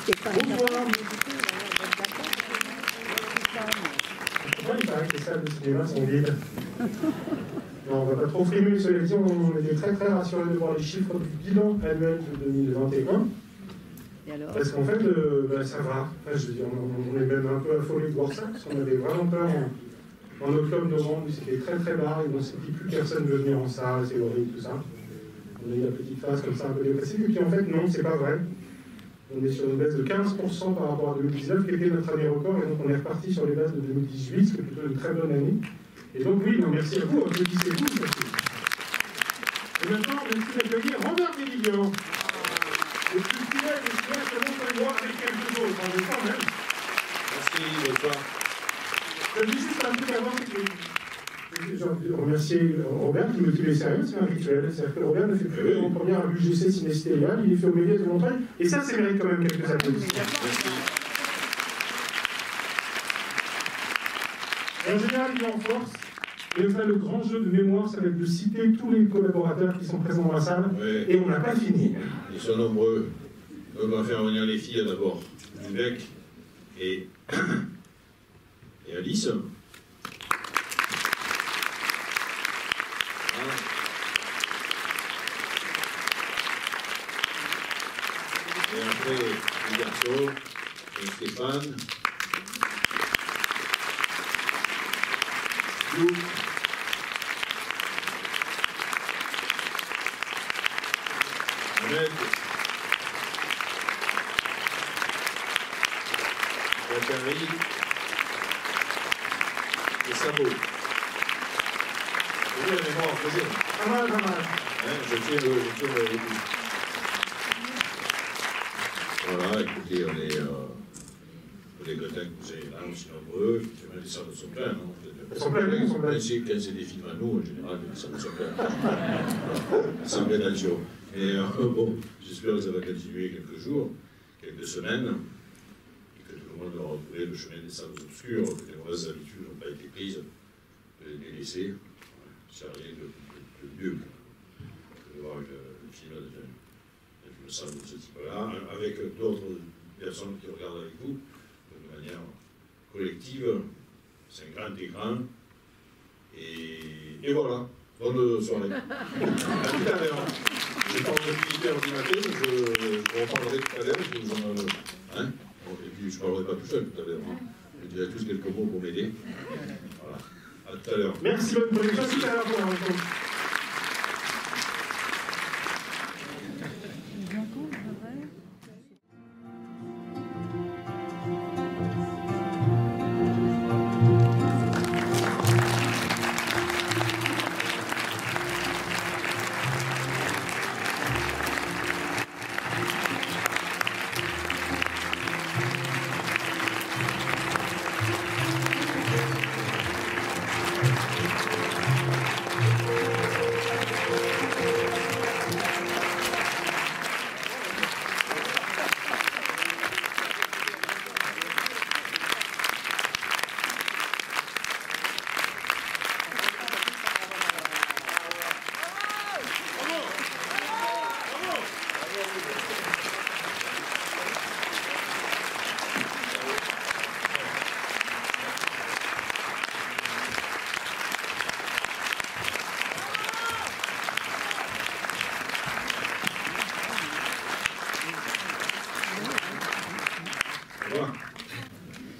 Bonsoir. Il paraît que les salles de cinéma sont vides. Non, on ne va pas trop frimer, cela dit, on était très très rassurés de voir les chiffres du bilan annuel de 2021. Parce qu'en fait, ça va. Enfin, je veux dire, on est même un peu affolés de voir ça, parce qu'on avait vraiment peur en octobre-novembre, c'était très très bas, et on s'est dit plus personne ne veut venir en salle, c'est horrible, tout ça. On a eu la petite phase comme ça un peu dépressive, et puis en fait, non, c'est pas vrai. On est sur une baisse de 15% par rapport à 2019, qui était notre année record, et donc on est reparti sur les bases de 2018, ce qui est plutôt une très bonne année. Et donc oui, non, merci à vous, applaudissez-vous. Et maintenant, merci d'accueillir Robert Dévillon. Le plus fidèle des cinéastes que l'on peut voir avec quelque chose, quand même. Merci, bonsoir. Je dis juste un truc avant, je remercie Robert qui me dit les sérieux, c'est un rituel. C'est-à-dire que Robert ne fait plus en première à l'UGC Ciné-Stéléal, il est fait au Méliès de Montreuil, et ça mérite quand même quelques applaudissements. Et en général, il est en force. Et enfin, le grand jeu de mémoire, ça va être de citer tous les collaborateurs qui sont présents dans la salle, et on n'a pas fini. Ils sont nombreux. On va faire venir les filles d'abord. Lubec et Alice. Et après, les garçons, et Stéphane, Lou, Ahmed, Zachary et Sabo. Vous voyez la mémoire posée. Pas mal, pas mal. Je tire le début. Voilà, écoutez, on est contents que vous ayez là aussi nombreux. Effectivement, les salles sont pleines. Elles sont pleines, elles sont pleines. Quand c'est des films à nous, en général, les salles sont pleines. Sans prétention. Et bon, j'espère que ça va continuer quelques jours, quelques semaines, et que tout le monde aura retrouvé le chemin des salles obscures, que les mauvaises habitudes n'ont pas été prises, de les laisser. Ça n'a rien de mieux que de voir le film dans une salle de ce type-là, avec d'autres personnes qui regardent avec vous, de manière collective. C'est un grand écran. Et voilà. Bonne soirée. À tout à l'heure. Je parle de 8h du matin, je vous en parlerai tout à l'heure. Et puis je ne parlerai pas tout seul tout à l'heure. Je dirai tous quelques mots pour m'aider. Voilà. À tout à l'heure. Merci, bonne production. À tout à l'heure pour la rencontre.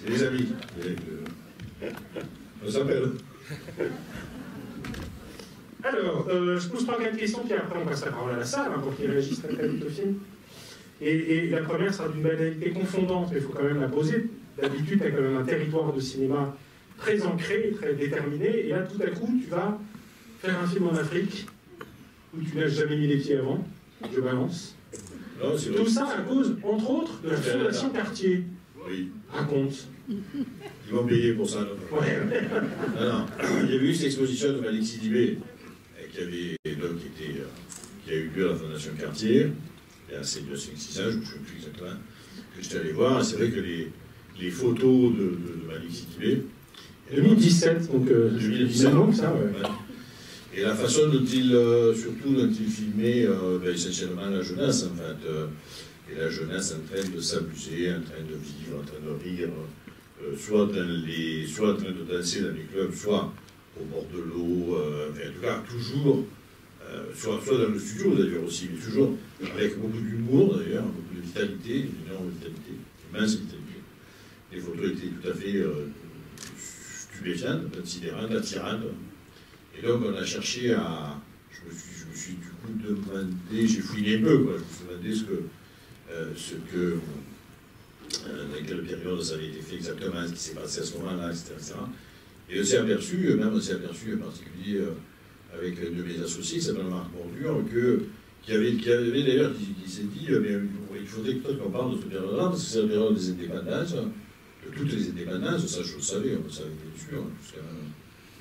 C'est les amis. On s'appelle. Alors, je pose 3-4 questions, puis après on passe la parole à la salle pour qu'ils réagissent très vite au film. Et la première sera d'une banalité confondante, mais il faut quand même la poser. D'habitude, tu as quand même un territoire de cinéma très ancré, très déterminé, et là, tout à coup, tu vas faire un film en Afrique, où tu n'as jamais mis les pieds avant, je balance. Non, tout ça à cause, entre autres, de la Fondation Cartier. Oui. Raconte. Ils m'ont payé pour ça. Non. Ouais. Non. Il y avait eu cette exposition de Alexis Dibé, qui a eu lieu à la Fondation Cartier, il y a 5-6 ans, je ne me souviens plus exactement, que j'étais allé voir. C'est vrai que les photos de Alexis Dibé. 2017, donc 2017, ça, ouais. Et la façon dont il filmait essentiellement la jeunesse, en fait. et la jeunesse en train de s'amuser, en train de vivre, en train de rire, soit en train de danser dans les clubs, soit au bord de l'eau, en tout cas toujours, soit dans le studio d'ailleurs aussi, mais toujours avec beaucoup d'humour d'ailleurs, beaucoup de vitalité, une énorme vitalité, une immense vitalité. Les photos étaient tout à fait stupéfiantes, sidérantes, attirantes. Et donc on a cherché à... Je me suis du coup demandé, j'ai fouiné un peu, quoi. Je me suis demandé dans quelle période ça avait été fait exactement, ce qui s'est passé à ce moment-là, etc. Et on s'est aperçu en particulier avec un de mes associés, qui s'appelle Marc Bordure, qui avait d'ailleurs, qui s'est dit, mais il faudrait peut-être qu'on parle de cette période-là, parce que c'est la période des indépendances, de toutes les indépendances, ça je le savais, on le savait bien sûr, jusqu'à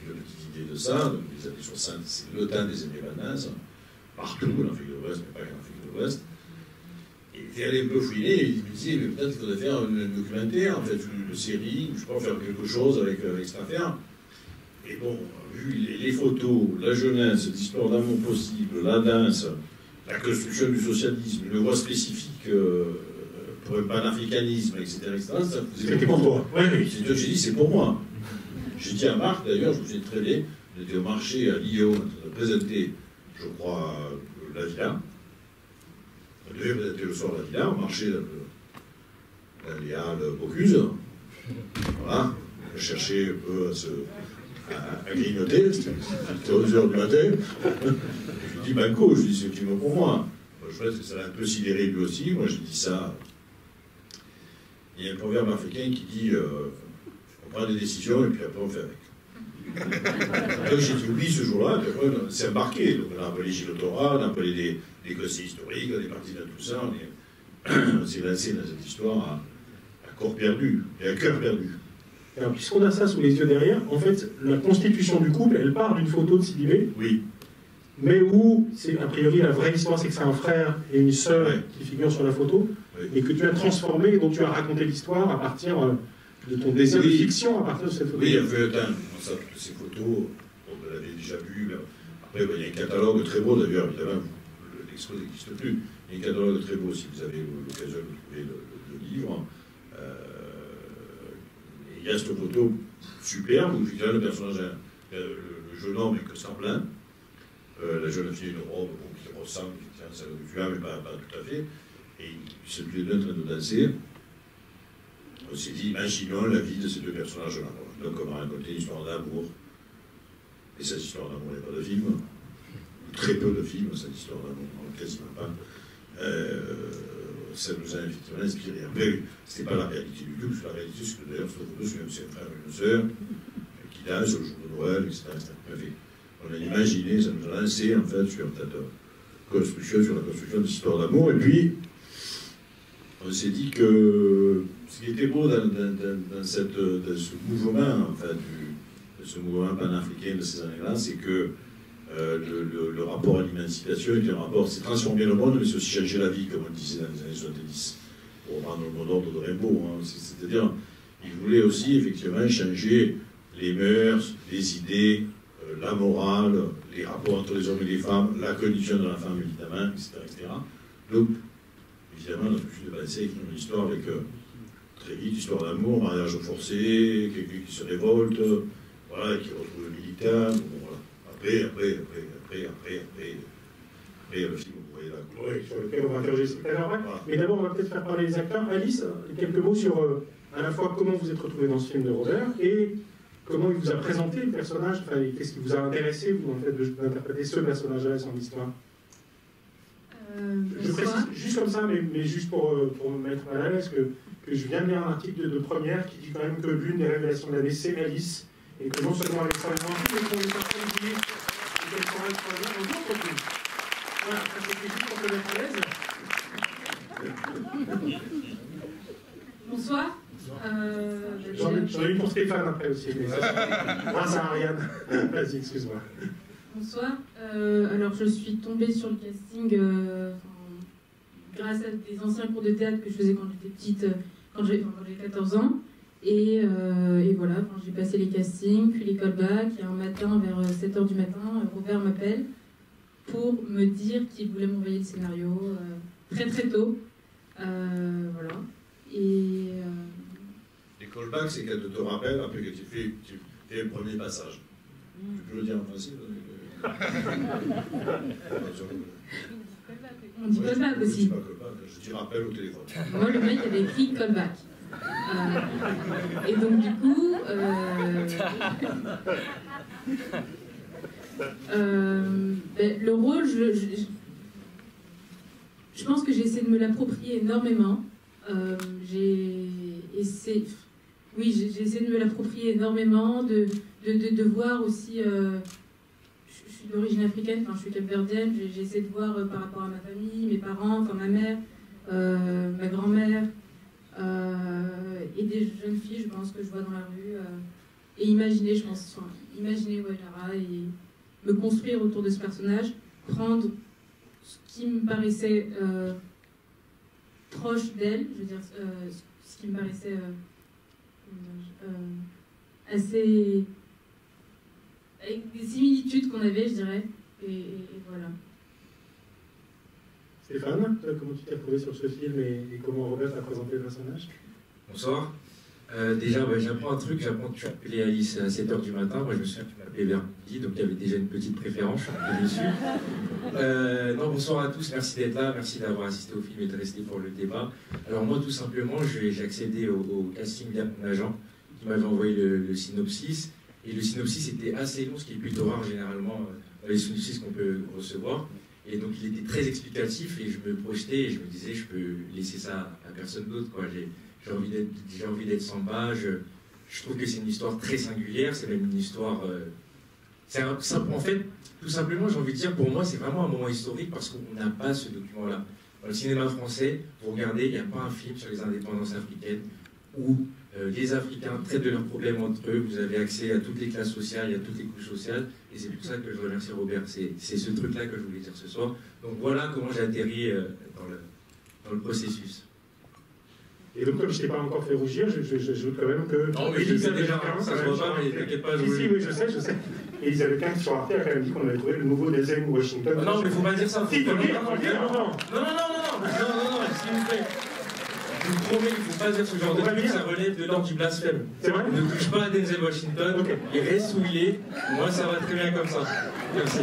une petite idée de ça, donc les années 60, c'est le temps des indépendances, partout en Afrique de l'Ouest, mais pas qu'en Afrique de l'Ouest. Et il était allé un peu fouiner, et il me disait, mais peut-être qu'il faudrait faire un documentaire, en fait, une série, je sais pas, faire quelque chose avec cette affaire. Et bon, vu les photos, la jeunesse, l'histoire d'amour possible, la danse, la construction du socialisme, une voie spécifique pour un panafricanisme, etc., c'était pour toi. Oui. J'ai dit, c'est pour moi. J'ai dit à Marc, d'ailleurs, je me souviens très bien, on était au marché à Lyon, on a présenté, je crois, la villa. On devait présenter le soir la villa, on marchait dans les halles Bocuse. Voilà, on cherchait un peu à grignoter, c'était 11h du matin. Je lui dis, Banco, je dis, c'est effectivement pour moi. Je pense que ça l'a un peu sidéré lui aussi, moi j'ai dit ça. Il y a un proverbe africain qui dit, on prend des décisions et puis après on fait avec. Donc j'ai dit oui ce jour-là, puis après on s'est embarqué. Donc on a appelé Gilles Torah, on a appelé des conseillers historiques, on est parti dans tout ça, on s'est lancé dans cette histoire à corps perdu et à cœur perdu. Alors, puisqu'on a ça sous les yeux derrière, en fait, la constitution du couple, elle part d'une photo de Sidibé. Oui. Mais où, a priori, la vraie histoire, c'est que c'est un frère et une sœur qui figurent sur la photo, et que tu as transformé, et dont tu as raconté l'histoire à partir de ton désir de fiction, à partir de cette photo. Oui, il y avait ces photos, on l'avait déjà vu. Après, il y a un catalogue très beau, d'ailleurs, évidemment, l'expo n'existe plus. Il y a un catalogue très beau, si vous avez l'occasion de trouver le livre. Il y a cette photo superbe où le personnage, le jeune homme est que semblant. La jeune fille a une robe qui ressemble à celle que tu as, mais pas tout à fait. Et ils sont tous les deux en train de danser. On s'est dit, imaginons la vie de ces deux personnages-là. Donc on va raconter une histoire d'amour. Et cette histoire d'amour, il n'y a pas de film. Très peu de films, cette histoire d'amour, quasiment pas. Ça nous a effectivement inspiré. Après, ce n'était pas la réalité du tout, la réalité, c'est que d'ailleurs, c'est un frère et une sœur qui dansent le jour de Noël, etc. On a imaginé, ça nous a lancé en fait sur la construction de cette histoire d'amour. Et puis, on s'est dit que ce qui était beau dans ce mouvement, enfin, ce mouvement panafricain de ces années-là, c'est que le rapport à l'émancipation était un rapport, c'est transformer le monde, mais c'est aussi changer la vie, comme on disait dans les années 70, pour reprendre le mot d'ordre de Rimbaud. Hein. C'est-à-dire, il voulait aussi effectivement changer les mœurs, les idées, la morale, les rapports entre les hommes et les femmes, la condition de la femme, évidemment, etc. etc. Donc, évidemment, on a tout de penser écrire une histoire avec, très vite, histoire d'amour, mariage forcé, quelqu'un qui se révolte, voilà, qui retrouve le militaire, bon, voilà. Après, le film, vous voyez là. Oui, sur lequel on va interroger tout à l'heure. Voilà. Mais d'abord, on va peut-être faire parler les acteurs. Alice, quelques mots sur à la fois comment vous êtes retrouvé dans ce film de Robert et comment il vous a présenté le personnage, enfin, qu'est-ce qui vous a intéressé, vous, en fait, d'interpréter ce personnage-là, son histoire. Je précise juste comme ça, mais juste pour me mettre mal à l'aise, que je viens de lire un article de Première qui dit quand même que l'une des révélations de l'année, c'est Alice, et que non seulement elle est extrêmement active, mais qu'on est personnes qui et qu'elle sera extrêmement dans d'autres films. Voilà, ça c'était juste pour te mettre à l'aise. Bonsoir. J'en ai une pour Stéphane après aussi, mais grâce à Ariane. Vas-y, excuse-moi. Bonsoir. Alors, je suis tombée sur le casting grâce à des anciens cours de théâtre que je faisais quand j'étais petite, quand j'avais 14 ans. Et voilà, j'ai passé les castings, puis les callbacks. Et un matin, vers 7h du matin, Robert m'appelle pour me dire qu'il voulait m'envoyer le scénario très très tôt. Voilà. Et... Les callbacks, c'est qu'elle te rappelle après que tu fais le premier passage. Tu peux le dire en français? On dit callback aussi. Je dis pas callback, je dis rappel au téléphone. Moi, le mec avait écrit callback. Et donc, du coup, le rôle, je pense que j'ai essayé de me l'approprier énormément. J'ai essayé de me l'approprier énormément, de voir aussi. Je suis d'origine africaine, enfin, je suis capverdienne, j'ai essayé de voir par rapport à ma famille, mes parents, enfin ma mère, ma grand-mère, et des jeunes filles, je pense, que je vois dans la rue, et imaginer, je pense, imaginer Lara et me construire autour de ce personnage, prendre ce qui me paraissait proche d'elle, je veux dire, ce qui me paraissait assez... avec des similitudes qu'on avait, je dirais, et voilà. Stéphane, comment tu t'es retrouvé sur ce film et comment Robert t'a présenté le personnage? Bonsoir. Déjà, j'apprends un truc, j'apprends que tu as appelé Alice à 7h du matin. Moi, je me souviens que tu m'appelais vers midi, donc il y avait déjà une petite préférence, je suis un peu déçu. Bonsoir à tous, merci d'être là, merci d'avoir assisté au film et de rester pour le débat. Alors moi, tout simplement, j'ai accédé au casting via mon agent, qui m'avait envoyé le synopsis. Et le synopsis était assez long, ce qui est plutôt rare généralement dans les synopsis qu'on peut recevoir. Et donc il était très explicatif et je me projetais et je me disais, je peux laisser ça à personne d'autre, quoi. J'ai envie d'être Samba. Je trouve que c'est une histoire très singulière, c'est même une histoire... en fait, tout simplement, j'ai envie de dire, pour moi, c'est vraiment un moment historique parce qu'on n'a pas ce document-là. Dans le cinéma français, vous regardez, il n'y a pas un film sur les indépendances africaines où les Africains traitent de leurs problèmes entre eux, vous avez accès à toutes les classes sociales, à toutes les couches sociales, et c'est pour ça que je remercie Robert. C'est ce truc-là que je voulais dire ce soir. Donc voilà comment j'ai atterri dans le processus. Et donc, comme je ne t'ai pas encore fait rougir, j'ajoute quand même que... Non, mais je sais déjà, ça se voit pas, mais t'inquiète pas. Si, oui, je sais. Elisabeth Kahn sur Arte a quand même dit qu'on avait trouvé le nouveau Denzel Washington. Non, mais il ne faut pas dire ça. Si, faut le dire, non, s'il vous plaît. Je vous promets, il ne faut pas dire ce genre de truc, ça relève de l'ordre du blasphème. C'est vrai? Ne touche pas à Denzel Washington, okay. Il reste où il est. Moi, ça va très bien comme ça. Merci.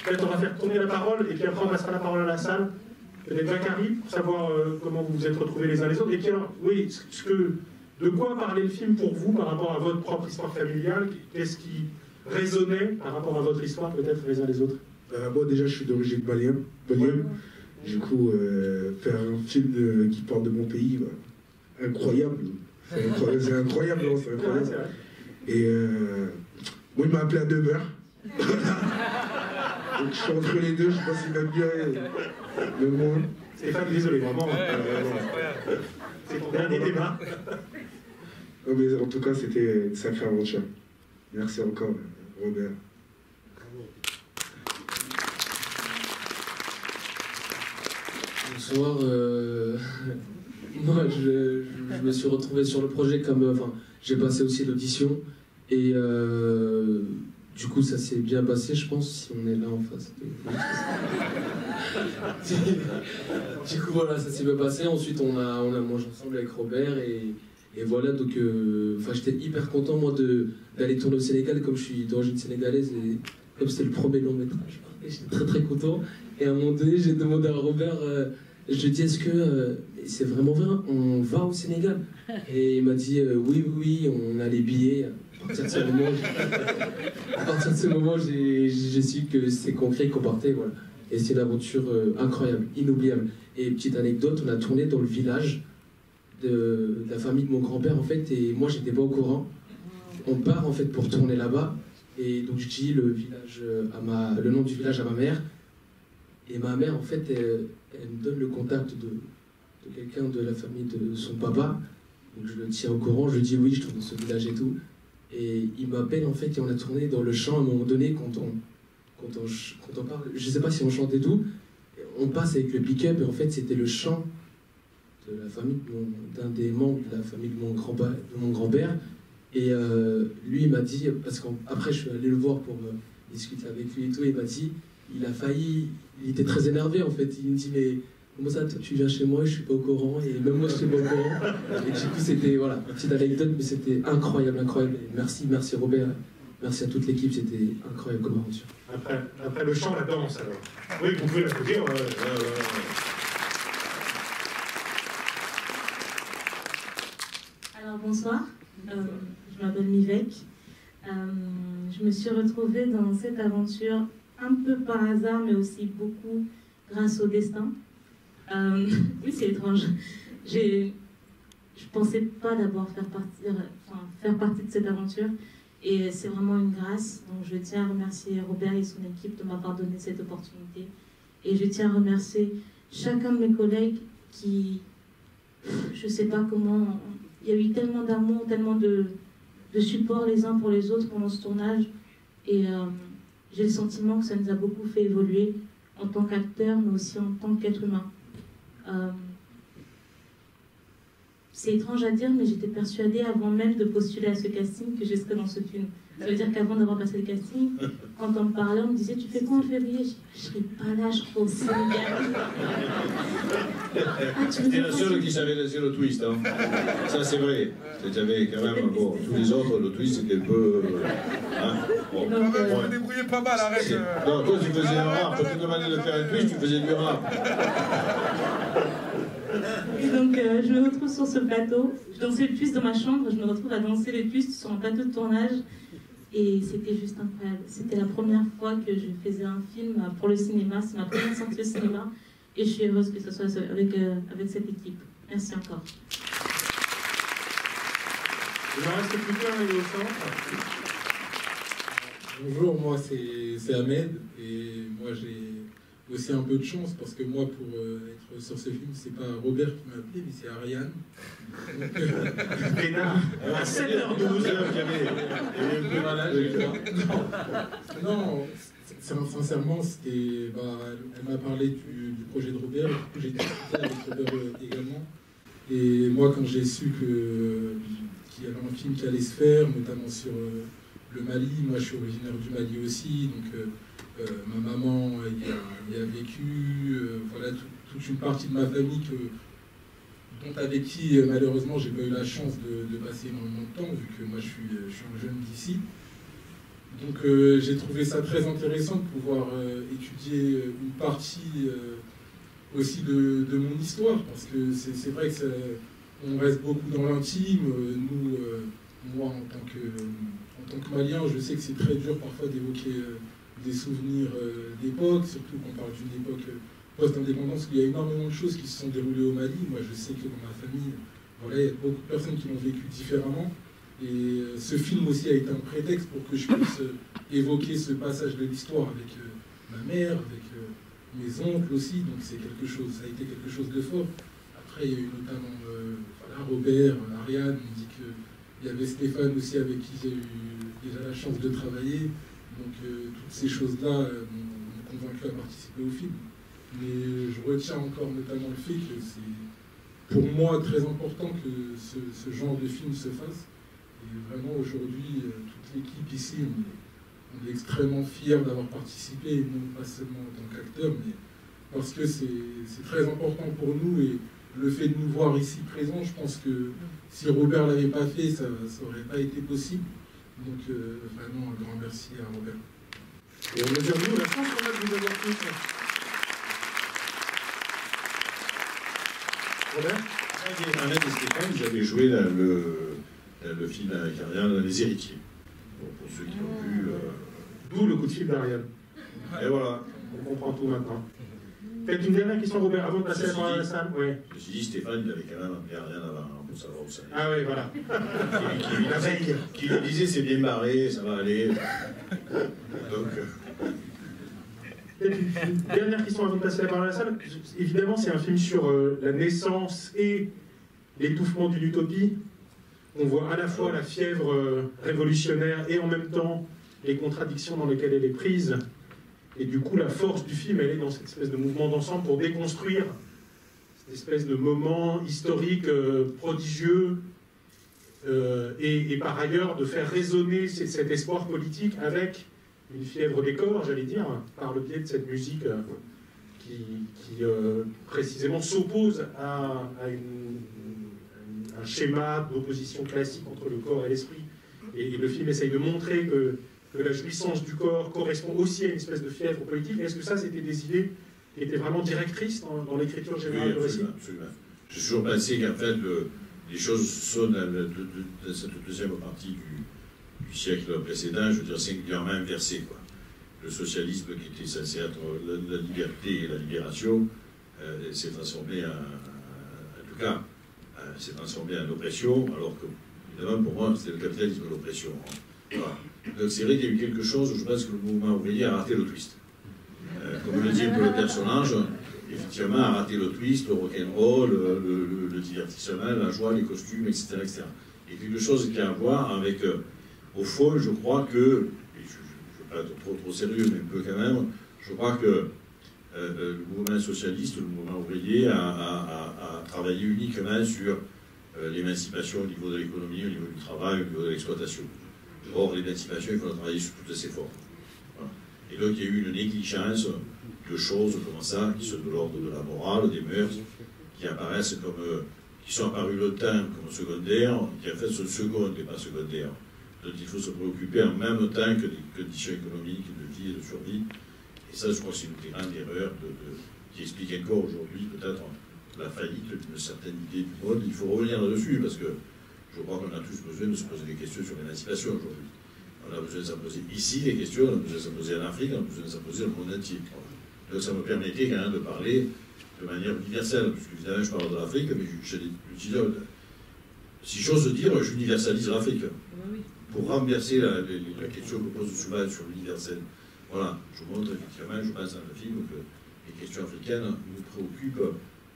Peut-être on va faire tourner la parole, et puis après on passera la parole à la salle. Peut-être Jacques-Harry, pour savoir comment vous vous êtes retrouvés les uns les autres. Et puis alors, oui, de quoi parlait le film pour vous par rapport à votre propre histoire familiale? Qu'est-ce qui résonnait par rapport à votre histoire, peut-être les uns les autre? Moi, déjà, je suis d'origine malienne. Du coup, faire un film qui parle de mon pays, bah, incroyable. C'est incroyable, non, c'est incroyable. Et moi, il m'a appelé à 9h. Donc, je suis entre les deux, je sais pas s'il va bien le moins. Stéphane, désolé, vraiment. C'est ton dernier débat. Non, mais en tout cas, c'était une sacrée aventure. Merci encore, Robert. Bonsoir. Moi, je me suis retrouvé sur le projet comme... j'ai passé aussi l'audition. Et du coup, ça s'est bien passé, je pense, si on est là en face. Du coup, voilà, ça s'est bien passé. Ensuite, on a mangé ensemble avec Robert. Et voilà, donc... j'étais hyper content, moi, d'aller tourner au Sénégal, comme je suis d'origine sénégalaise. Et comme c'était le premier long métrage. Et j'étais très, très content. Et à un moment donné, j'ai demandé à Robert... je lui ai dit, est-ce que c'est vraiment vrai, on va au Sénégal? Et il m'a dit, oui, on a les billets. À partir de ce moment, j'ai su que c'est concret, qu'on partait. Voilà. Et c'est une aventure incroyable, inoubliable. Et petite anecdote, on a tourné dans le village de la famille de mon grand-père, en fait, et moi, j'étais pas au courant. On part, en fait, pour tourner là-bas. Et donc, je dis le nom du village à ma mère. Et ma mère, en fait, elle me donne le contact de quelqu'un de la famille de son papa. Donc je le tiens au courant, je lui dis oui, je tourne dans ce village et tout. Et il m'appelle, en fait, et on a tourné dans le champ à un moment donné, quand on parle, je sais pas si on chante et tout, on passe avec le pick-up, et en fait, c'était le chant de la famille d'un des membres de la famille de mon grand-père. Et lui, il m'a dit, parce qu'après, je suis allé le voir pour discuter avec lui et tout, et il m'a dit, il a failli, il était très énervé en fait. Il me dit mais comment ça, toi, tu viens chez moi, je suis pas au courant, et même moi je suis pas au courant. Et du coup c'était, voilà, petite anecdote, mais c'était incroyable, incroyable. Et merci Robert, merci à toute l'équipe, c'était incroyable comme aventure. Après le chant, la danse alors. Oui, vous pouvez l'applaudir. Alors bonsoir, je m'appelle Mivek. Je me suis retrouvée dans cette aventure un peu par hasard, mais aussi beaucoup grâce au destin. Oui, c'est étrange. Je pensais pas d'abord faire partie de cette aventure, et c'est vraiment une grâce. Donc je tiens à remercier Robert et son équipe de m'avoir donné cette opportunité, et je tiens à remercier chacun de mes collègues qui, je sais pas comment, il y a eu tellement d'amour, tellement de support les uns pour les autres pendant ce tournage, et j'ai le sentiment que ça nous a beaucoup fait évoluer en tant qu'acteur, mais aussi en tant qu'être humain. C'est étrange à dire, mais j'étais persuadée avant même de postuler à ce casting que je serais dans ce film. Ça veut dire qu'avant d'avoir passé le casting, quand on me parlait, on me disait « Tu fais quoi en février ?» Je dis « Je serai pas là, je serai au Sénégal. » C'était la seule qui savait laisser le twist. Hein. Ça, c'est vrai. J'avais quand même. Bon, tous les autres, le twist, c'était un peu. Hein, bon. Donc, vous débrouillez pas mal, arrête. Non, toi, tu faisais un rap. Quand tu demandais de faire un twist, tu faisais du rap. Et donc, je me retrouve sur ce plateau. Je dansais le twist dans ma chambre. Je me retrouve à danser le twist sur un plateau de tournage. Et c'était juste incroyable. C'était la première fois que je faisais un film pour le cinéma. C'est ma première sortie au cinéma. Et je suis heureuse que ce soit avec cette équipe. Merci encore. Il n'en reste plus qu'un au centre. Bonjour, moi c'est Ahmed. Et moi j'ai aussi un peu de chance parce que moi, pour être sur ce film, c'est pas Robert qui m'a appelé, mais c'est Ariane. À 7h12, Non, sincèrement, c'était. Elle m'a parlé du projet de Robert, du coup j'ai discuté avec Robert également. Et moi, quand j'ai su qu'il y avait un film qui allait se faire, notamment sur le Mali, moi je suis originaire du Mali aussi, donc ma maman y a vécu, voilà, toute une partie de ma famille avec qui malheureusement j'ai pas eu la chance de passer énormément de temps, vu que moi je suis un jeune d'ici. Donc j'ai trouvé ça très intéressant de pouvoir étudier une partie aussi de mon histoire, parce que c'est vrai qu'on reste beaucoup dans l'intime. Moi en tant que Malien, je sais que c'est très dur parfois d'évoquer des souvenirs d'époque, surtout qu'on parle d'une époque post-indépendance, où il y a énormément de choses qui se sont déroulées au Mali. Moi je sais que dans ma famille, voilà, il y a beaucoup de personnes qui l'ont vécu différemment. Et ce film aussi a été un prétexte pour que je puisse évoquer ce passage de l'histoire avec ma mère, avec mes oncles aussi. Donc ça a été quelque chose de fort. Après, il y a eu notamment Robert, Ariane, on dit qu'il y avait Stéphane aussi avec qui j'ai eu déjà la chance de travailler. Donc toutes ces choses-là m'ont convaincu à participer au film. Mais je retiens encore notamment le fait que c'est pour moi très important que ce genre de film se fasse. Et vraiment aujourd'hui, toute l'équipe ici, on est extrêmement fiers d'avoir participé, non pas seulement en tant qu'acteur, mais parce que c'est très important pour nous. Et le fait de nous voir ici présents, je pense que si Robert ne l'avait pas fait, ça n'aurait pas été possible. Donc vraiment un grand merci à Robert. Et on mesure nous la chance qu'on a de vous avoir tous. Robert ? Ahmed et Stéphane, ils avaient joué le film avec Ariane, Les Héritiers. Bon, pour ceux qui l'ont vu. D'où le coup de fil d'Ariane. Et voilà. On comprend tout maintenant. Peut-être une dernière question, Robert, avant de passer à la salle. Ouais. Je me suis dit, Stéphane, il avait quand même appelé Ariane avant pour savoir où ça allait. Ah oui, voilà. Qui lui disait, c'est bien barré, ça va aller. Donc. Peut-être une dernière question avant de passer à la salle. Évidemment, c'est un film sur la naissance et l'étouffement d'une utopie. On voit à la fois la fièvre révolutionnaire et en même temps les contradictions dans lesquelles elle est prise. Et du coup, la force du film, elle est dans cette espèce de mouvement d'ensemble pour déconstruire cette espèce de moment historique prodigieux et par ailleurs de faire résonner cet espoir politique avec une fièvre des corps, j'allais dire, par le biais de cette musique qui précisément s'oppose à un schéma d'opposition classique entre le corps et l'esprit. Et le film essaye de montrer que la jouissance du corps correspond aussi à une espèce de fièvre politique. Est-ce que ça, c'était des idées qui étaient vraiment directrices dans l'écriture générale du récit? Absolument. J'ai toujours pensé qu'en fait, les choses sont dans cette deuxième partie du siècle précédent, je veux dire, singulièrement inversées, quoi. Le socialisme qui était censé être la liberté et la libération s'est transformé s'est transformé en oppression, alors que, évidemment, pour moi, c'était le capitalisme l'oppression. Voilà. Donc c'est vrai qu'il y a eu quelque chose, je pense que le mouvement ouvrier a raté le twist. Comme le dit un peu le personnage, effectivement, a raté le twist, le rock'n'roll, le divertissement, la joie, les costumes, etc., etc. Il y a quelque chose qui a à voir avec, au fond, je crois que, et je ne veux pas être trop sérieux, mais un peu quand même, je crois que le mouvement socialiste, le mouvement ouvrier a travaillé uniquement sur l'émancipation au niveau de l'économie, au niveau du travail, au niveau de l'exploitation. Or, l'émancipation, il faut la travailler sur toutes ses formes. Voilà. Et donc, il y a eu une négligence de choses comme ça, qui sont de l'ordre de la morale, des mœurs, qui apparaissent comme, qui sont apparues longtemps comme secondaires, qui en fait sont secondes et pas secondaires. Donc, il faut se préoccuper en même temps que des conditions économiques, de vie et de survie. Et ça, je crois que c'est une des grandes erreurs qui explique encore aujourd'hui peut-être la faillite d'une certaine idée du monde. Il faut revenir là-dessus, parce que je crois qu'on a tous besoin de se poser des questions sur l'émancipation aujourd'hui. On a besoin de s'en poser ici des questions, on a besoin de s'en poser en Afrique, on a besoin de s'en poser dans le monde entier. Donc ça me permettait quand même de parler de manière universelle, parce qu'évidemment je parle de l'Afrique, mais si j'ose dire, j'universalise l'Afrique. Pour renverser la question que pose souvent sur l'universel. Voilà, je montre effectivement, je pense dans le film, que les questions africaines nous préoccupent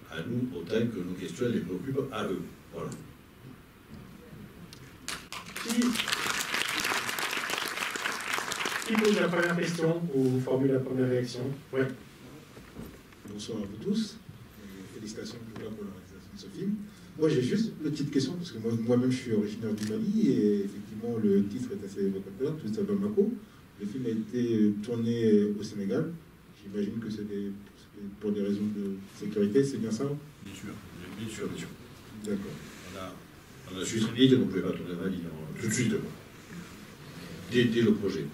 à nous autant que nos questions les préoccupent à eux. Voilà. Qui pose la première question ou formule la première réaction? Ouais. Bonsoir à vous tous. Félicitations pour la réalisation de ce film. Moi, j'ai juste une petite question, parce que moi-même, je suis originaire du Mali, et effectivement, le titre est assez évocateur, Tout ça Bamako. Le film a été tourné au Sénégal. J'imagine que c'était pour des raisons de sécurité, c'est bien ça? Bien sûr, bien sûr, bien sûr. D'accord. On a su très vite, on ne pouvait pas tourner au Mali, tout de suite, dès le projet.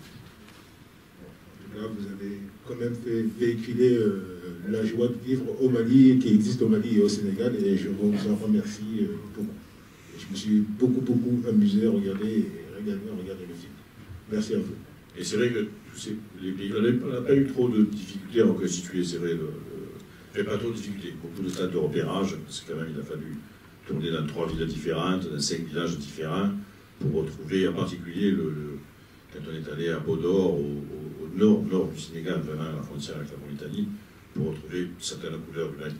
Là, vous avez quand même fait véhiculer la joie de vivre au Mali, qui existe au Mali et au Sénégal, et je vous en remercie beaucoup. Et je me suis beaucoup amusé à regarder le film. Merci à vous. Et c'est vrai que tous les pays, on n'a pas eu trop de difficultés à reconstituer, c'est vrai, pas trop de difficultés, beaucoup de stades de repérage, parce que quand même il a fallu tourner dans 3 villes différentes, dans 5 villages différents, pour retrouver, en particulier, quand on est allé à Bodor, au nord du Sénégal, vraiment à la frontière avec la Mauritanie, pour retrouver certaines couleurs du Mali.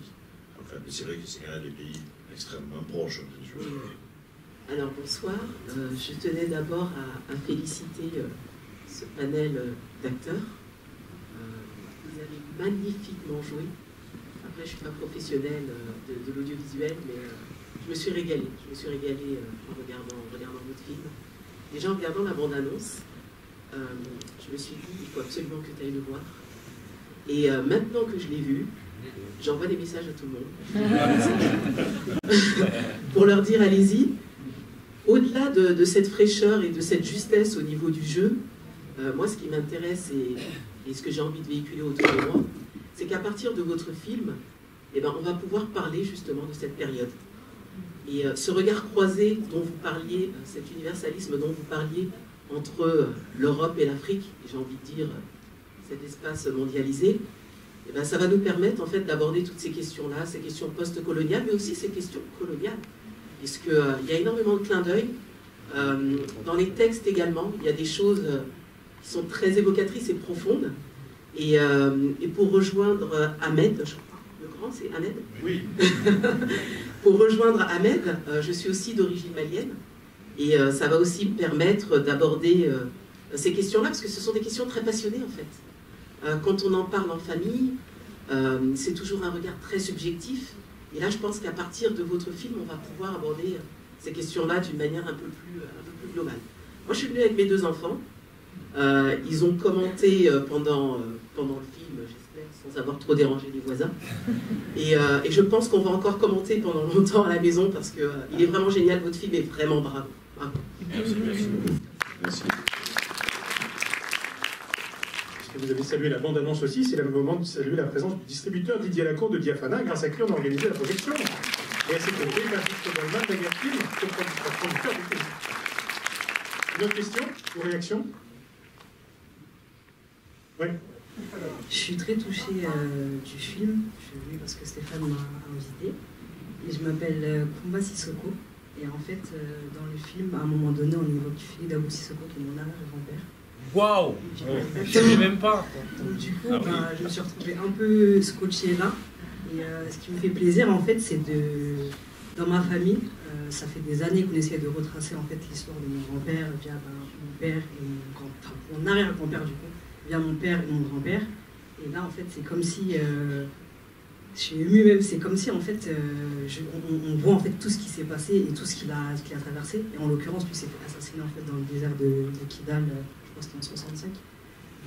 Enfin, mais c'est vrai que c'est quand même des pays extrêmement proches. Alors bonsoir, je tenais d'abord à féliciter ce panel d'acteurs. Vous avez magnifiquement joué. Après, je ne suis pas professionnelle de l'audiovisuel, mais je me suis régalée. Je me suis régalée en regardant votre film. Déjà en regardant la bande-annonce, je me suis dit, il faut absolument que tu ailles le voir. Et maintenant que je l'ai vu, j'envoie des messages à tout le monde. Pour leur dire, allez-y. Au-delà de cette fraîcheur et de cette justesse au niveau du jeu, moi, ce qui m'intéresse et ce que j'ai envie de véhiculer autour de moi, c'est qu'à partir de votre film, eh ben, on va pouvoir parler justement de cette période. Et ce regard croisé dont vous parliez, cet universalisme dont vous parliez entre l'Europe et l'Afrique, et j'ai envie de dire cet espace mondialisé, eh ben, ça va nous permettre en fait d'aborder toutes ces questions-là, ces questions post-coloniales, mais aussi ces questions coloniales. Parce qu'il y a énormément de clins d'œil. Dans les textes également, il y a des choses qui sont très évocatrices et profondes. Et pour rejoindre Ahmed, je crois, le grand c'est Ahmed? Oui. Pour rejoindre Ahmed, je suis aussi d'origine malienne. Et ça va aussi me permettre d'aborder ces questions-là, parce que ce sont des questions très passionnées en fait. Quand on en parle en famille, c'est toujours un regard très subjectif. Et là, je pense qu'à partir de votre film, on va pouvoir aborder ces questions-là d'une manière un peu plus globale. Moi, je suis venue avec mes 2 enfants. Ils ont commenté pendant le film, j'espère, sans avoir trop dérangé les voisins. Et je pense qu'on va encore commenter pendant longtemps à la maison parce qu'il est vraiment génial, votre film est vraiment bravo. Bravo. Merci. Vous avez salué la bande-annonce aussi, c'est le moment de saluer la présence du distributeur Didier Lacour de Diafana, grâce à qui on a organisé la projection. Et à ses côtés, l'artiste Goldman d'Agatine, co-producteur du film. Une autre question ou réaction? Oui. Je suis très touchée du film, je l'ai vu parce que Stéphane m'a invité. Et je m'appelle Kumba Sissoko. Et en fait, dans le film, à un moment donné, on évoque Philippe Abou Sissoko, qui est mon arrière-grand-père. Waouh! Je ne savais même pas. Donc, du coup, je me suis retrouvée un peu scotchée là. Et ce qui me fait plaisir, en fait, c'est dans ma famille, ça fait des années qu'on essaie de retracer en fait l'histoire de mon grand-père via mon père et mon arrière-grand-père du coup, via mon père et mon grand-père. Et là, en fait, c'est comme si je suis émue même. C'est comme si en fait, on voit en fait tout ce qui s'est passé et tout ce qu'il a traversé. Et en l'occurrence, lui s'est fait assassiner en fait dans le désert de Kidal. Je crois que c'était en 65.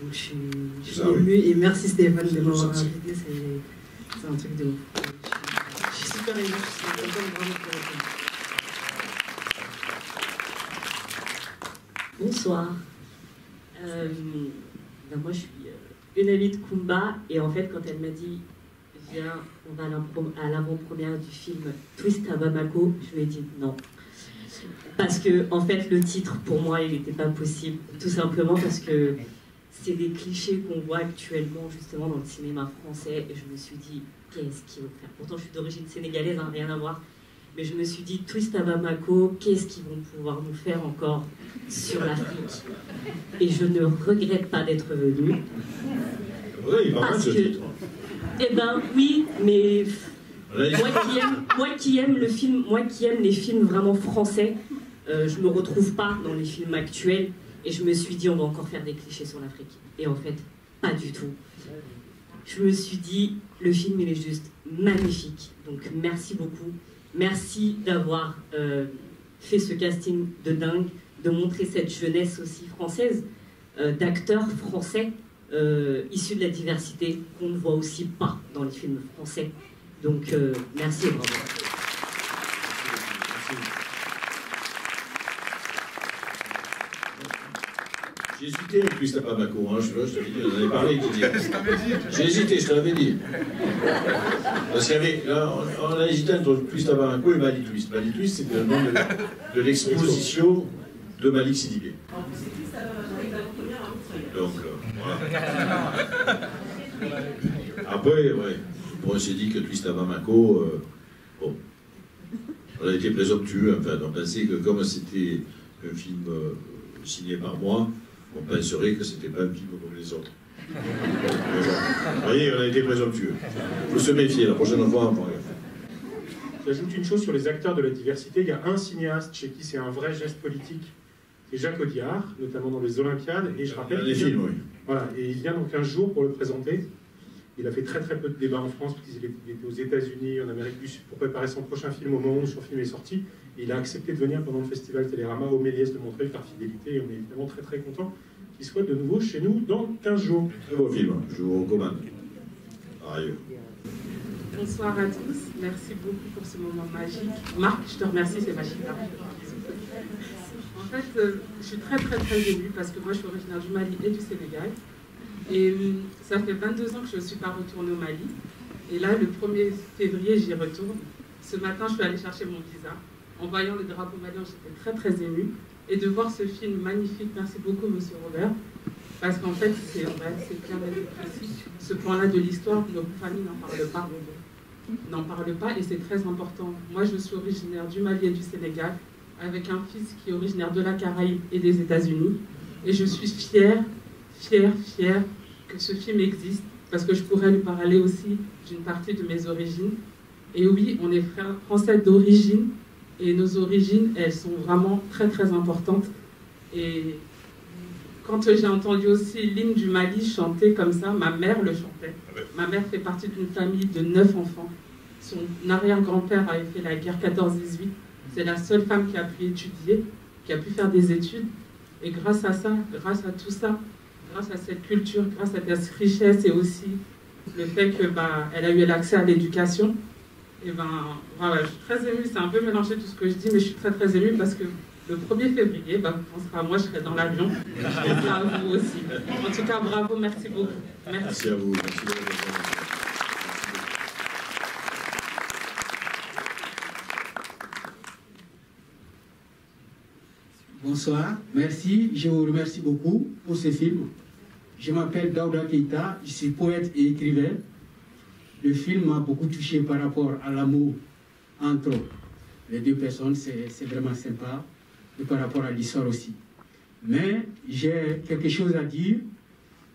Donc je suis émue et merci Stéphane de m'avoir invité, c'est un truc de ouf. Je suis super émue, je suis contente vraiment pour répondre. Bonsoir. Moi je suis une amie de Kumba et en fait quand elle m'a dit viens, on va à l'avant-première du film Twist à Bamako, je lui ai dit non. Parce que, en fait, le titre, pour moi, il n'était pas possible. Tout simplement parce que c'est des clichés qu'on voit actuellement, justement, dans le cinéma français. Et je me suis dit, qu'est-ce qu'ils vont faire? Pourtant, je suis d'origine sénégalaise, hein, rien à voir. Mais je me suis dit, Twist à Bamako, qu'est-ce qu'ils vont pouvoir nous faire encore sur l'Afrique? Et je ne regrette pas d'être venue. Oui, il va mal ce titre. Eh ben, oui, mais... Moi qui aime le film, moi qui aime les films vraiment français, je me retrouve pas dans les films actuels et je me suis dit on va encore faire des clichés sur l'Afrique. Et en fait, pas du tout. Je me suis dit le film il est juste magnifique. Donc merci beaucoup. Merci d'avoir fait ce casting de dingue, de montrer cette jeunesse aussi française, d'acteurs français issus de la diversité qu'on ne voit aussi pas dans les films français. Donc, merci vraiment. J'ai hésité avec Twist à Bamako, hein, je te l'ai dit, on en avait parlé. J'ai hésité, je te l'avais dit. Parce qu'il y avait, là, on a hésité entre Twist à Bamako et Mali Twist. Mali Twist, c'était le nom de l'exposition de Malik Sidibé. Donc, voilà. Après, ouais. On s'est dit que Twist à Bamako, bon, on a été présomptueux, enfin, on pensait que comme c'était un film signé par moi, on penserait que c'était pas un film comme les autres. Vous voyez, on a été présomptueux. Il faut se méfier, la prochaine fois, on va rien faire. J'ajoute une chose sur les acteurs de la diversité. Il y a un cinéaste chez qui c'est un vrai geste politique, c'est Jacques Audiard, notamment dans les Olympiades. Et je rappelle qu'il films, oui. Voilà, et il vient donc un jour pour le présenter. Il a fait très peu de débats en France, parce qu'il était aux États-Unis, en Amérique du Sud, pour préparer son prochain film au moment où son film est sorti. Et il a accepté de venir pendant le festival Télérama au Méliès de Montreuil par fidélité. Et on est évidemment très content qu'il soit de nouveau chez nous dans 15 jours. Très beau film, je vous recommande. Par ailleurs. Bonsoir à tous, merci beaucoup pour ce moment magique. Marc, je te remercie, c'est magique. En fait, je suis très émue parce que moi je suis originaire du Mali et du Sénégal. Et ça fait 22 ans que je ne suis pas retournée au Mali. Et là, le 1er février, j'y retourne. Ce matin, je suis allée chercher mon visa. En voyant le drapeau malien, j'étais très émue. Et de voir ce film magnifique, merci beaucoup, monsieur Robert. Parce qu'en fait, c'est clair et précis. Ce point-là de l'histoire, nos familles n'en parlent pas. N'en parlent pas et c'est très important. Moi, je suis originaire du Mali et du Sénégal, avec un fils qui est originaire de la Caraïbe et des États-Unis. Et je suis fière que ce film existe, parce que je pourrais lui parler aussi d'une partie de mes origines. Et oui, on est frères français d'origine, et nos origines, elles sont vraiment très importantes. Et quand j'ai entendu aussi l'hymne du Mali chanter comme ça, ma mère le chantait. Ma mère fait partie d'une famille de 9 enfants. Son arrière-grand-père avait fait la guerre 14-18. C'est la seule femme qui a pu étudier, qui a pu faire des études. Et grâce à ça, grâce à tout ça, grâce à cette culture, grâce à cette richesse et aussi le fait que elle a eu l'accès à l'éducation, et voilà, je suis très émue, c'est un peu mélangé tout ce que je dis, mais je suis très très émue parce que le 1er février, on sera, moi je serai dans l'avion, et ce sera à vous aussi. En tout cas, bravo, merci beaucoup. Merci à vous. Merci beaucoup. Bonsoir, merci, je vous remercie beaucoup pour ce film. Je m'appelle Daouda Keita, je suis poète et écrivain. Le film m'a beaucoup touché par rapport à l'amour entre les deux personnes, c'est vraiment sympa, et par rapport à l'histoire aussi. Mais j'ai quelque chose à dire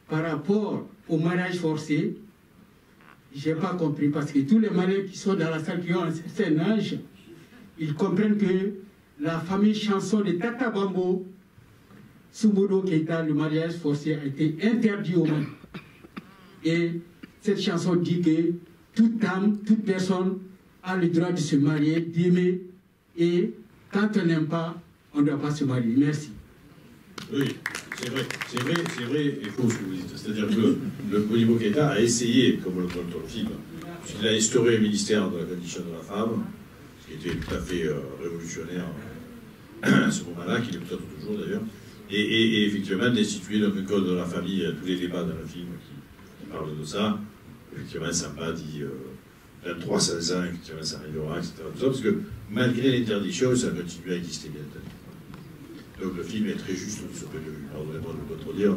par rapport au mariage forcé. Je n'ai pas compris, parce que tous les mariés qui sont dans la salle qui ont un certain âge, ils comprennent que la fameuse chanson de Tata Bambo, Soumodo Keita, le mariage forcé a été interdit au Mali. Et cette chanson dit que toute âme, toute personne a le droit de se marier, d'aimer, et quand on n'aime pas, on ne doit pas se marier. Merci. Oui, c'est vrai et faux ce que vous dites. C'est-à-dire que le Modibo Keita a essayé, comme on le voit dans le film, puisqu'il a instauré le ministère de la condition de la femme, ce qui était tout à fait révolutionnaire à ce moment-là, qu'il est peut-être toujours d'ailleurs, et effectivement d'instituer donc un code de la famille, tous les débats dans le film qui parlent de ça. Effectivement, Samba dit 23-16 ans, effectivement, ça arrivera, etc. Tout ça, parce que malgré l'interdiction, ça continue à exister, bien entendu. Donc le film est très juste de ce point de vue. Pardonnez-moi de ne pas trop dire,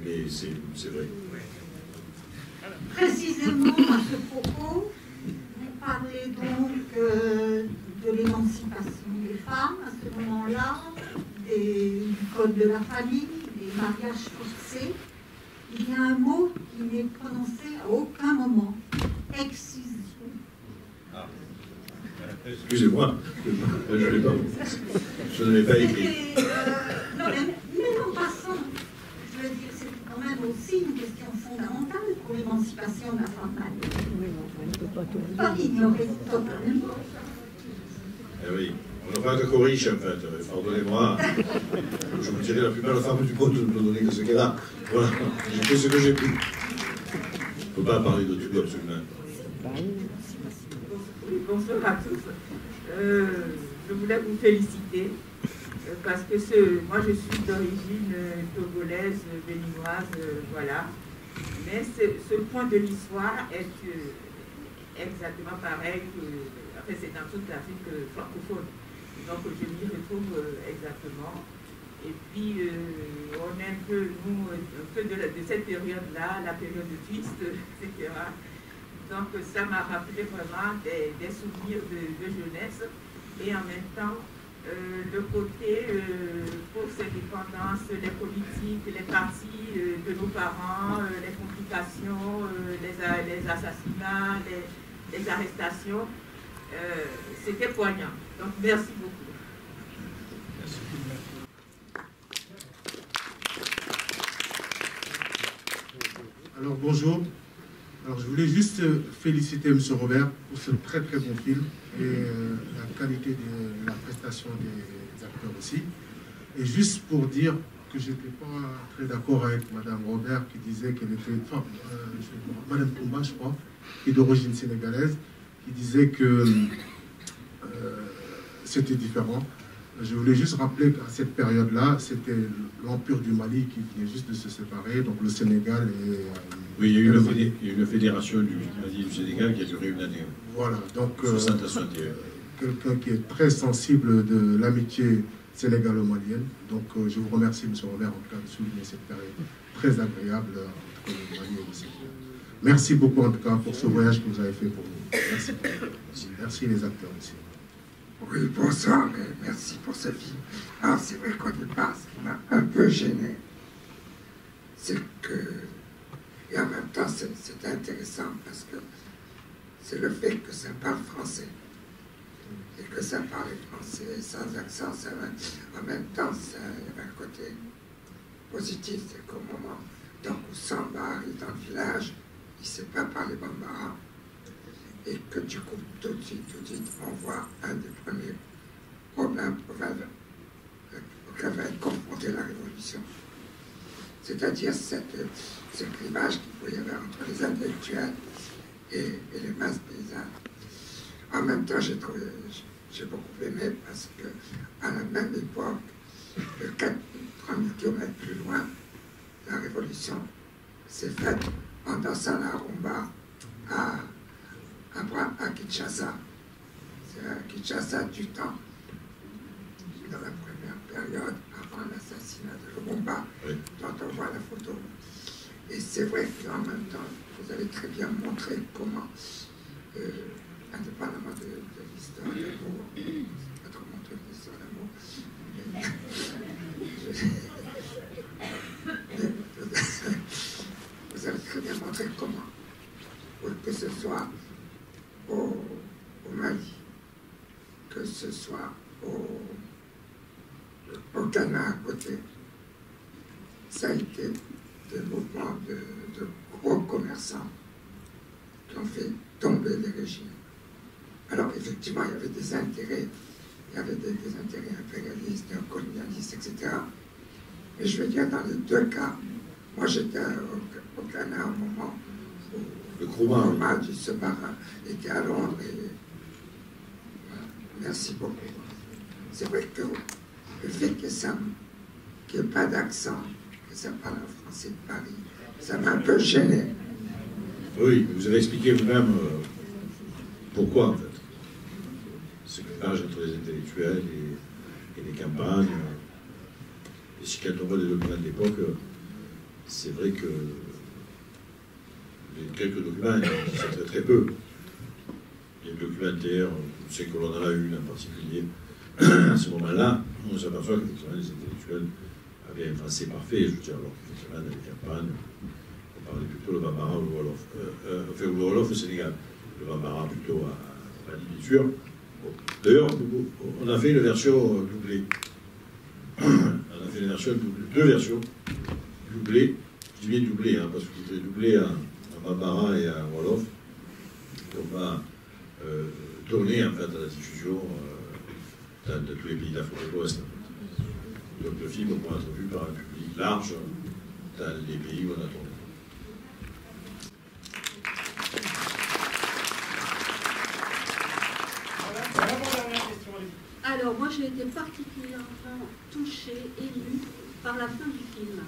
mais c'est vrai. Précisément à ce propos, vous parlez donc de l'émancipation des femmes à ce moment-là, du code de la famille, des mariages forcés. Il y a un mot qui n'est prononcé à aucun moment. Excision. Ah. Excusez-moi, je ne l'ai pas. Je ne l'ai pas écrit. Non, mais en passant, je veux dire, c'est quand même aussi une question fondamentale pour l'émancipation de la femme malienne. Pas ignorer totalement. Eh oui, on n'a pas de corriche en fait, pardonnez-moi. Je vous dirais la plupart des femmes du monde ne me donner que ce qu'elle a. Voilà, j'ai fait ce que j'ai pu. Il ne faut pas parler de tout absolument. Bonsoir à tous. Je voulais vous féliciter parce que moi je suis d'origine togolaise, béninoise, voilà. Mais ce point de l'histoire est exactement pareil que, enfin, c'est dans toute l'Afrique francophone. Donc je m'y retrouve exactement. Et puis on est un peu, nous, de cette période-là, la période de twist, etc. Donc ça m'a rappelé vraiment des souvenirs de jeunesse. Et en même temps, le côté post-indépendance, les politiques, les partis de nos parents, les complications, les assassinats, les arrestations, c'était poignant. Donc merci beaucoup. Merci. Alors bonjour. Alors je voulais juste féliciter M. Robert pour ce très très bon film et la qualité de la prestation des acteurs aussi. Et juste pour dire que je n'étais pas très d'accord avec Mme Robert qui disait qu'elle était, enfin, Mme Koumba je crois, qui est d'origine sénégalaise, qui disait que c'était différent. Je voulais juste rappeler qu'à cette période-là, c'était l'Empire du Mali qui venait juste de se séparer, donc le Sénégal et... Oui, il y a eu une fédération du Mali et du Sénégal qui a duré une année. Voilà, donc 60 à 61. Quelqu'un qui est très sensible de l'amitié sénégalo-malienne. Donc je vous remercie, M. Robert, en tout cas, de souligner cette période très agréable entre le Mali et le Sénégal. Merci beaucoup, en tout cas, pour ce voyage que vous avez fait pour nous. Merci. Merci les acteurs aussi. Oui, bonsoir, merci pour ce film. Alors, c'est vrai qu'au départ, ce qui m'a un peu gêné, c'est que, et en même temps, c'est intéressant parce que c'est le fait que ça parle français. Et que ça parle français sans accent, ça va, en même temps, ça y a un côté positif. C'est qu'au moment donc, où Samba arrive dans le village, il ne sait pas parler bambara. Et que du coup, tout de suite, on voit un des premiers problèmes qu'elle va être confrontée à la révolution. C'est-à-dire ce clivage qu'il peut y avoir entre les intellectuels et les masses paysannes. En même temps, j'ai beaucoup aimé parce qu'à la même époque, 3000 km plus loin, la révolution s'est faite en dansant la rumba à Kinshasa. C'est à Kinshasa du temps, dans la première période, avant l'assassinat de Lumumba, dont on voit la photo. Et c'est vrai qu'en même temps, vous avez très bien montré comment, indépendamment de l'histoire d'amour, pas trop montré l'histoire d'amour, vous avez très bien montré comment, que ce soit au Mali, que ce soit au Ghana à côté, ça a été des mouvements de gros commerçants qui ont fait tomber les régimes. Alors effectivement, il y avait des intérêts, impérialistes, néocolonialistes, etc. Mais je veux dire, dans les deux cas, moi j'étais au Ghana au moment où le Nkrumah du Semara était à Londres. Et, merci beaucoup. C'est vrai que le fait qu'il n'y ait pas d'accent, que ça parle en français de Paris, ça m'a un peu gêné. Oui, vous avez expliqué vous-même pourquoi, en fait. Ce clivage entre les intellectuels et les campagnes. Et si quand on voit les documents de l'époque, c'est vrai que les quelques documents, c'est très peu. Les documentaires, je sais que l'on en a une en particulier, à ce moment-là, on s'aperçoit qu'effectivement les intellectuels avaient un français parfait, je veux dire, alors qu'effectivement dans les campagnes, on parlait plutôt le bambara ou le wolof. Enfin, le wolof au Sénégal, le bambara plutôt à Mali, bien sûr. Bon. D'ailleurs, on a fait une version doublée. On a fait une version doublée, deux versions doublées. Je dis bien doublées, hein, parce que vous pouvez doubler en bambara et en wolof. On va tourner en fait à la diffusion dans tous les pays d'Afrique de l'Ouest. Donc le film pourra être vu par un public large dans les pays où on a tourné. Alors moi j'ai été particulièrement touchée, émue par la fin du film,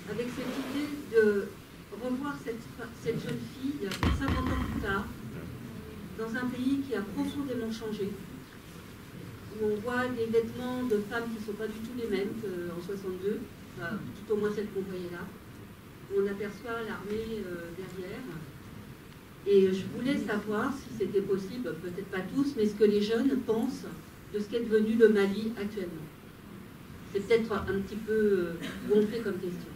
avec cette idée de revoir cette jeune fille 50 ans plus tard, dans un pays qui a profondément changé, où on voit des vêtements de femmes qui ne sont pas du tout les mêmes qu'en 62, enfin, tout au moins celles qu'on voyait là, où on aperçoit l'armée derrière. Et je voulais savoir si c'était possible, peut-être pas tous, mais ce que les jeunes pensent de ce qu'est devenu le Mali actuellement. C'est peut-être un petit peu gonflé comme question.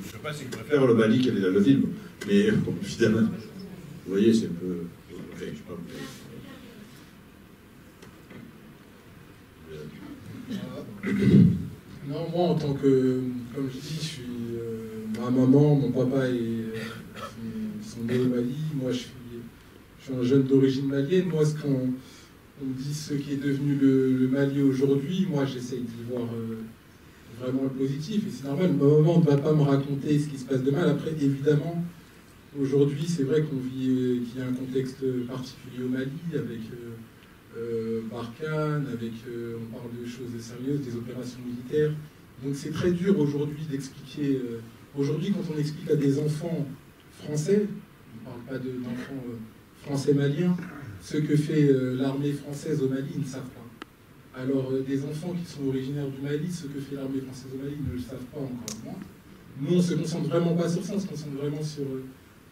Je pense qu'ils préfèrent le Mali qu'elle est dans le film. Mais bon, évidemment, vous voyez, c'est un peu. Enfin, je sais pas. Non, moi, en tant que. Comme je dis, je suis. Ma maman, mon papa sont nés au Mali. Moi, je suis un jeune d'origine malienne. Moi, ce qu'on dit, ce qui est devenu le Mali aujourd'hui, moi, j'essaye d'y voir vraiment le positif. Et c'est normal, ma maman ne va pas me raconter ce qui se passe de mal. Après, évidemment, aujourd'hui, c'est vrai qu'il y a un contexte particulier au Mali, avec Barkhane, on parle de choses sérieuses, des opérations militaires. Donc c'est très dur aujourd'hui d'expliquer. Aujourd'hui, quand on explique à des enfants français, on ne parle pas d'enfants français maliens, ce que fait l'armée française au Mali, ils ne savent pas. Alors, des enfants qui sont originaires du Mali, ce que fait l'armée française au Mali, ils ne le savent pas encore moins. Nous, on ne se concentre vraiment pas sur ça, on se concentre vraiment sur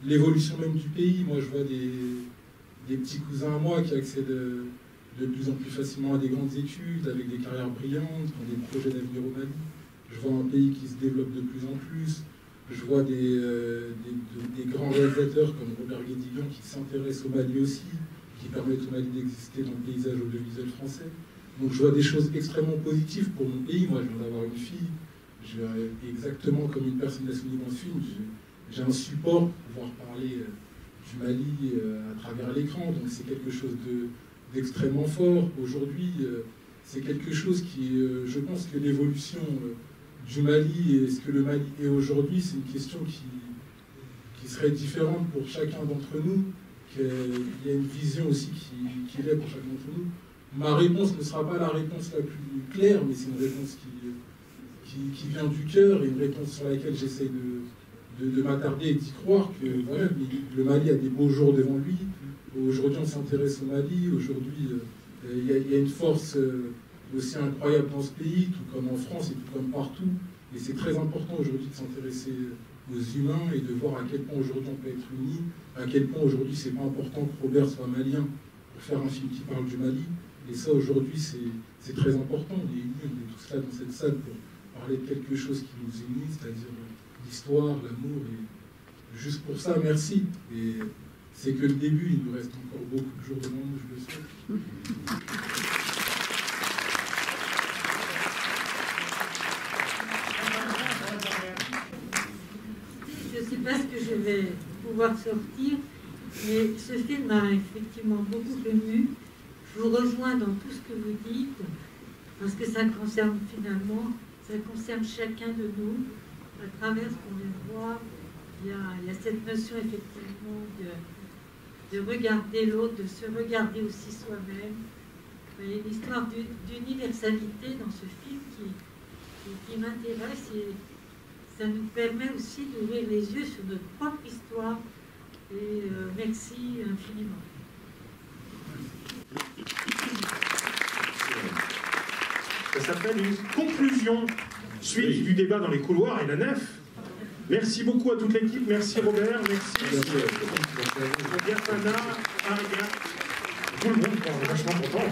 l'évolution même du pays. Moi, je vois des petits cousins à moi qui accèdent de plus en plus facilement à des grandes études, avec des carrières brillantes, qui ont des projets d'avenir au Mali. Je vois un pays qui se développe de plus en plus. Je vois des grands réalisateurs comme Robert Guédiguian qui s'intéressent au Mali aussi, qui permettent au Mali d'exister dans le paysage audiovisuel français. Donc je vois des choses extrêmement positives pour mon pays. Moi, je viens d'avoir une fille. Exactement comme une personne l'a souligné dans le film, j'ai un support pour pouvoir parler du Mali à travers l'écran. Donc c'est quelque chose d'extrêmement fort. Aujourd'hui, c'est quelque chose qui, je pense que l'évolution du Mali et ce que le Mali est aujourd'hui, c'est une question qui serait différente pour chacun d'entre nous, qu'il y a une vision aussi qui l'est pour chacun d'entre nous. Ma réponse ne sera pas la réponse la plus claire, mais c'est une réponse qui vient du cœur et une réponse sur laquelle j'essaie de m'attarder et d'y croire que voilà, le Mali a des beaux jours devant lui. Aujourd'hui, on s'intéresse au Mali. Aujourd'hui, il y a une force aussi incroyable dans ce pays, tout comme en France et tout comme partout. Et c'est très important aujourd'hui de s'intéresser aux humains et de voir à quel point aujourd'hui on peut être unis, à quel point aujourd'hui c'est pas important que Robert soit malien pour faire un film qui parle du Mali. Et ça, aujourd'hui, c'est très important. On est unis, on est tous là dans cette salle pour parler de quelque chose qui nous unit, c'est-à-dire l'histoire, l'amour. Et juste pour ça, merci. Et c'est que le début, il nous reste encore beaucoup de jours devant nous, je le souhaite. Je ne sais pas ce que je vais pouvoir sortir, mais ce film m'a effectivement beaucoup ému. Je vous rejoins dans tout ce que vous dites, parce que ça concerne finalement, ça concerne chacun de nous, à travers ce qu'on vient de voir. Il y a cette notion effectivement de regarder l'autre, de se regarder aussi soi-même. Il y a une histoire d'universalité dans ce film qui m'intéresse et ça nous permet aussi d'ouvrir les yeux sur notre propre histoire. Et merci infiniment. Ça s'appelle une conclusion, suite du débat dans les couloirs et la nef. Merci beaucoup à toute l'équipe, merci Robert, merci Fana, Aria, tout le monde, on est vachement content.